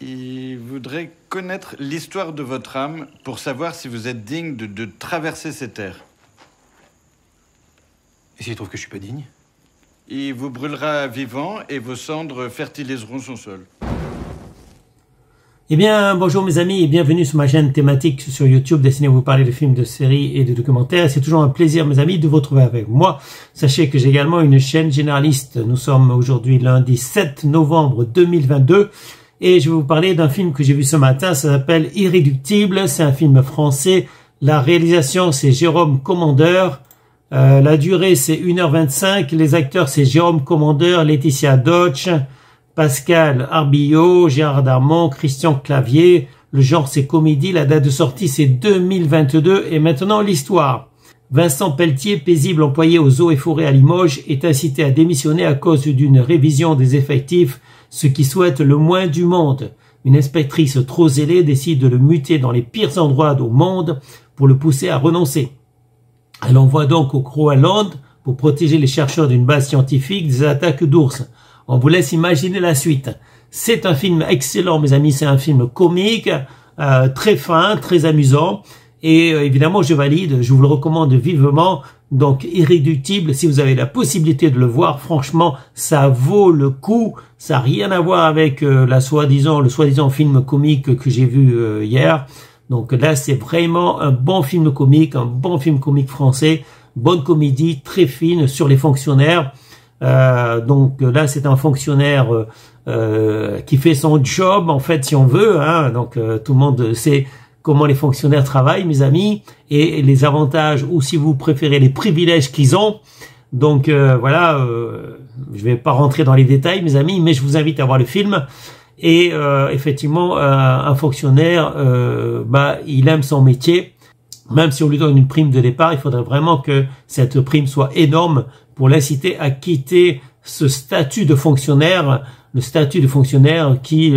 Il voudrait connaître l'histoire de votre âme pour savoir si vous êtes digne de traverser ces terres. Et s'il trouve que je suis pas digne? Il vous brûlera vivant et vos cendres fertiliseront son sol. Eh bien, bonjour mes amis et bienvenue sur ma chaîne thématique sur YouTube destinée à vous parler de films, de séries et de documentaires. C'est toujours un plaisir mes amis de vous retrouver avec moi. Sachez que j'ai également une chaîne généraliste. Nous sommes aujourd'hui lundi 7 novembre 2022 et je vais vous parler d'un film que j'ai vu ce matin. Ça s'appelle Irréductible. C'est un film français. La réalisation c'est Jérôme Commandeur. La durée c'est 1h25. Les acteurs c'est Jérôme Commandeur, Laetitia Deutsch, Pascal Arbillot, Gérard Darmon, Christian Clavier. Le genre c'est comédie, la date de sortie c'est 2022 et maintenant l'histoire. Vincent Pelletier, paisible employé aux eaux et forêts à Limoges, est incité à démissionner à cause d'une révision des effectifs, ce qui souhaite le moins du monde. Une inspectrice trop zélée décide de le muter dans les pires endroits au monde pour le pousser à renoncer. Elle envoie donc au Groenland pour protéger les chercheurs d'une base scientifique des attaques d'ours. On vous laisse imaginer la suite. C'est un film excellent, mes amis. C'est un film comique, très fin, très amusant. Et évidemment, je valide. Je vous le recommande vivement. Donc, Irréductible, si vous avez la possibilité de le voir, franchement, ça vaut le coup. Ça n'a rien à voir avec le soi-disant film comique que j'ai vu hier. Donc là, c'est vraiment un bon film comique français. Bonne comédie, très fine sur les fonctionnaires. Donc là c'est un fonctionnaire qui fait son job en fait si on veut, hein. Donc tout le monde sait comment les fonctionnaires travaillent mes amis et les avantages ou si vous préférez les privilèges qu'ils ont. Donc voilà, je vais pas rentrer dans les détails mes amis, mais je vous invite à voir le film. Et effectivement un fonctionnaire il aime son métier. Même si on lui donne une prime de départ, il faudrait vraiment que cette prime soit énorme pour l'inciter à quitter ce statut de fonctionnaire, le statut de fonctionnaire qui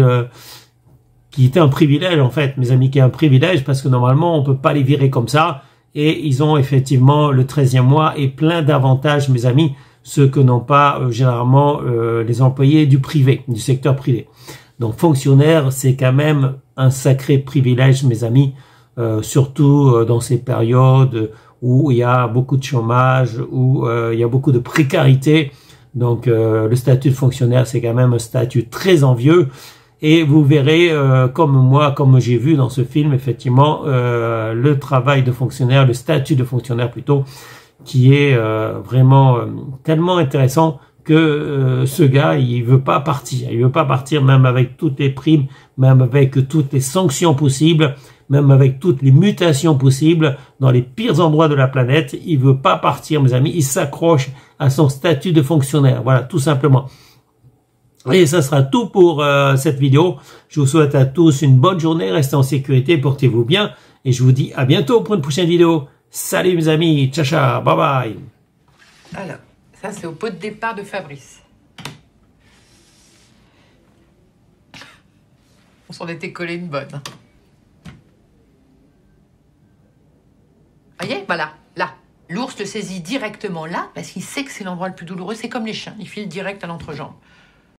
était un privilège en fait, mes amis, qui est un privilège parce que normalement on peut pas les virer comme ça et ils ont effectivement le 13e mois et plein d'avantages mes amis, ceux que n'ont pas généralement les employés du privé, du secteur privé. Donc fonctionnaire, c'est quand même un sacré privilège mes amis. Surtout dans ces périodes où il y a beaucoup de chômage, où il y a beaucoup de précarité. Donc le statut de fonctionnaire, c'est quand même un statut très envieux. Et vous verrez, comme moi, comme j'ai vu dans ce film, effectivement, le travail de fonctionnaire, le statut de fonctionnaire plutôt, qui est vraiment tellement intéressant que ce gars, il veut pas partir. Il veut pas partir même avec toutes les primes, même avec toutes les sanctions possibles, même avec toutes les mutations possibles dans les pires endroits de la planète. Il veut pas partir, mes amis. Il s'accroche à son statut de fonctionnaire. Voilà, tout simplement. Et ça sera tout pour cette vidéo. Je vous souhaite à tous une bonne journée. Restez en sécurité, portez-vous bien. Et je vous dis à bientôt pour une prochaine vidéo. Salut mes amis. Ciao, ciao. Bye bye. Alors, ça c'est au pot de départ de Fabrice. On s'en était collé une bonne. Voyez, voilà, là. L'ours te saisit directement là, parce qu'il sait que c'est l'endroit le plus douloureux. C'est comme les chiens, ils filent direct à l'entrejambe.